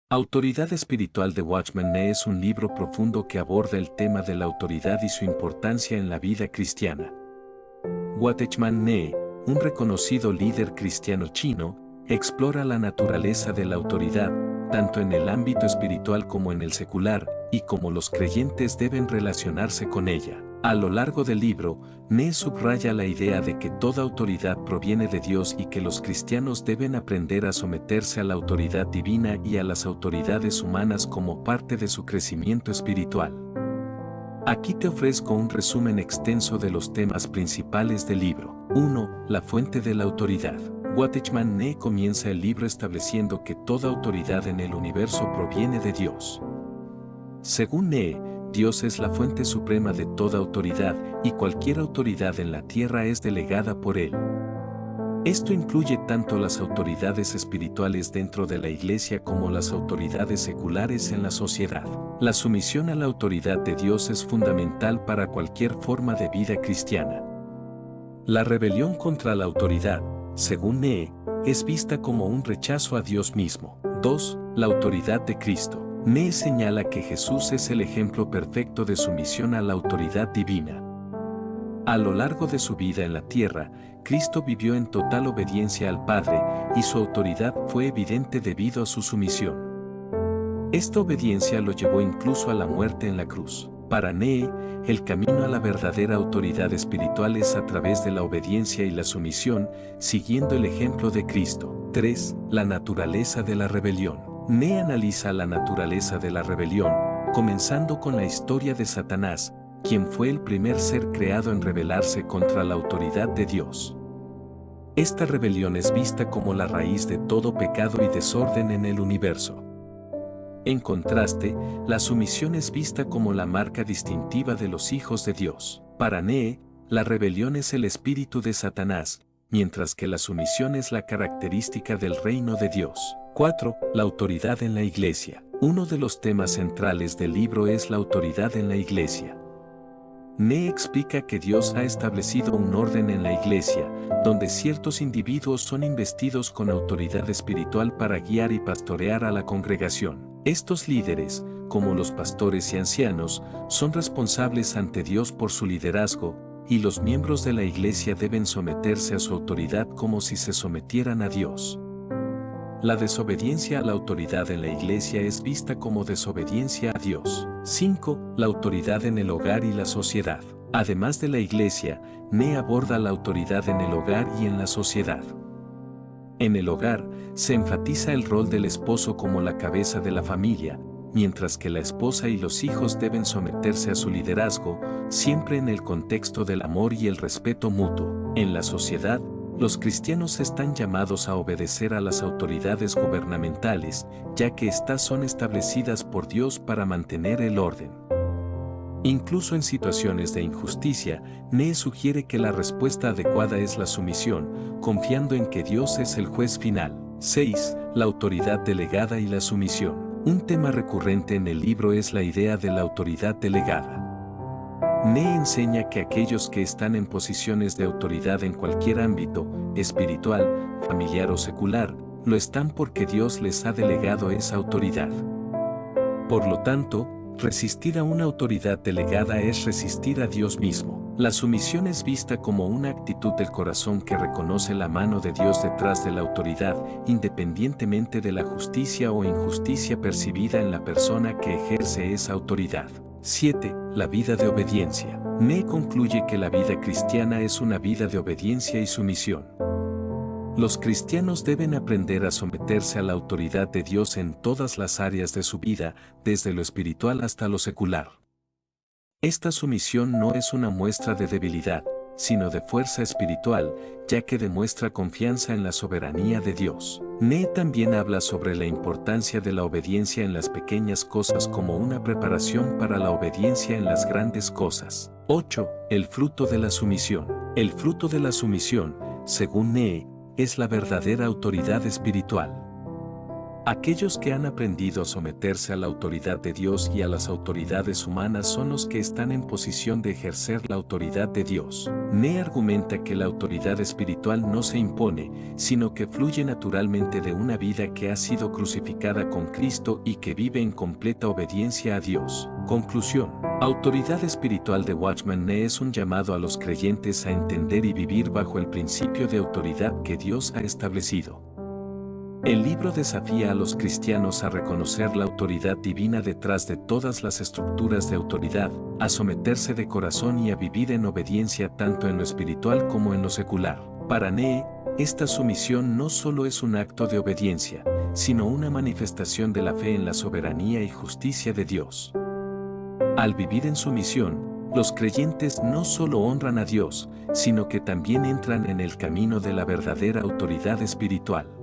Autoridad espiritual de Watchman Nee es un libro profundo que aborda el tema de la autoridad y su importancia en la vida cristiana. Watchman Nee, un reconocido líder cristiano chino, explora la naturaleza de la autoridad, tanto en el ámbito espiritual como en el secular, y cómo los creyentes deben relacionarse con ella. A lo largo del libro, Nee subraya la idea de que toda autoridad proviene de Dios y que los cristianos deben aprender a someterse a la autoridad divina y a las autoridades humanas como parte de su crecimiento espiritual. Aquí te ofrezco un resumen extenso de los temas principales del libro. 1. La fuente de la autoridad. Watchman Nee comienza el libro estableciendo que toda autoridad en el universo proviene de Dios. Según Nee, Dios es la fuente suprema de toda autoridad y cualquier autoridad en la tierra es delegada por Él. Esto incluye tanto las autoridades espirituales dentro de la iglesia como las autoridades seculares en la sociedad. La sumisión a la autoridad de Dios es fundamental para cualquier forma de vida cristiana. La rebelión contra la autoridad, según Nee, es vista como un rechazo a Dios mismo. 2. La autoridad de Cristo. Nee señala que Jesús es el ejemplo perfecto de sumisión a la autoridad divina. A lo largo de su vida en la tierra, Cristo vivió en total obediencia al Padre, y su autoridad fue evidente debido a su sumisión. Esta obediencia lo llevó incluso a la muerte en la cruz. Para Nee, el camino a la verdadera autoridad espiritual es a través de la obediencia y la sumisión, siguiendo el ejemplo de Cristo. 3. La naturaleza de la rebelión. Nee analiza la naturaleza de la rebelión, comenzando con la historia de Satanás, quien fue el primer ser creado en rebelarse contra la autoridad de Dios. Esta rebelión es vista como la raíz de todo pecado y desorden en el universo. En contraste, la sumisión es vista como la marca distintiva de los hijos de Dios. Para Nee, la rebelión es el espíritu de Satanás, mientras que la sumisión es la característica del reino de Dios. 4. La autoridad en la iglesia. Uno de los temas centrales del libro es la autoridad en la iglesia. Nee explica que Dios ha establecido un orden en la iglesia, donde ciertos individuos son investidos con autoridad espiritual para guiar y pastorear a la congregación. Estos líderes, como los pastores y ancianos, son responsables ante Dios por su liderazgo, y los miembros de la iglesia deben someterse a su autoridad como si se sometieran a Dios. La desobediencia a la autoridad en la iglesia es vista como desobediencia a Dios. 5. La autoridad en el hogar y la sociedad. Además de la iglesia, Nee aborda la autoridad en el hogar y en la sociedad. En el hogar, se enfatiza el rol del esposo como la cabeza de la familia, mientras que la esposa y los hijos deben someterse a su liderazgo, siempre en el contexto del amor y el respeto mutuo. En la sociedad, los cristianos están llamados a obedecer a las autoridades gubernamentales, ya que éstas son establecidas por Dios para mantener el orden. Incluso en situaciones de injusticia, Nee sugiere que la respuesta adecuada es la sumisión, confiando en que Dios es el juez final. 6. La autoridad delegada y la sumisión. Un tema recurrente en el libro es la idea de la autoridad delegada. Nee enseña que aquellos que están en posiciones de autoridad en cualquier ámbito, espiritual, familiar o secular, lo están porque Dios les ha delegado esa autoridad. Por lo tanto, resistir a una autoridad delegada es resistir a Dios mismo. La sumisión es vista como una actitud del corazón que reconoce la mano de Dios detrás de la autoridad, independientemente de la justicia o injusticia percibida en la persona que ejerce esa autoridad. 7. La vida de obediencia. Nee concluye que la vida cristiana es una vida de obediencia y sumisión. Los cristianos deben aprender a someterse a la autoridad de Dios en todas las áreas de su vida, desde lo espiritual hasta lo secular. Esta sumisión no es una muestra de debilidad, sino de fuerza espiritual, ya que demuestra confianza en la soberanía de Dios. Nee también habla sobre la importancia de la obediencia en las pequeñas cosas como una preparación para la obediencia en las grandes cosas. 8. El fruto de la sumisión. El fruto de la sumisión, según Nee, es la verdadera autoridad espiritual. Aquellos que han aprendido a someterse a la autoridad de Dios y a las autoridades humanas son los que están en posición de ejercer la autoridad de Dios. Nee argumenta que la autoridad espiritual no se impone, sino que fluye naturalmente de una vida que ha sido crucificada con Cristo y que vive en completa obediencia a Dios. Conclusión. Autoridad espiritual de Watchman Nee es un llamado a los creyentes a entender y vivir bajo el principio de autoridad que Dios ha establecido. El libro desafía a los cristianos a reconocer la autoridad divina detrás de todas las estructuras de autoridad, a someterse de corazón y a vivir en obediencia tanto en lo espiritual como en lo secular. Para Nee, esta sumisión no solo es un acto de obediencia, sino una manifestación de la fe en la soberanía y justicia de Dios. Al vivir en sumisión, los creyentes no solo honran a Dios, sino que también entran en el camino de la verdadera autoridad espiritual.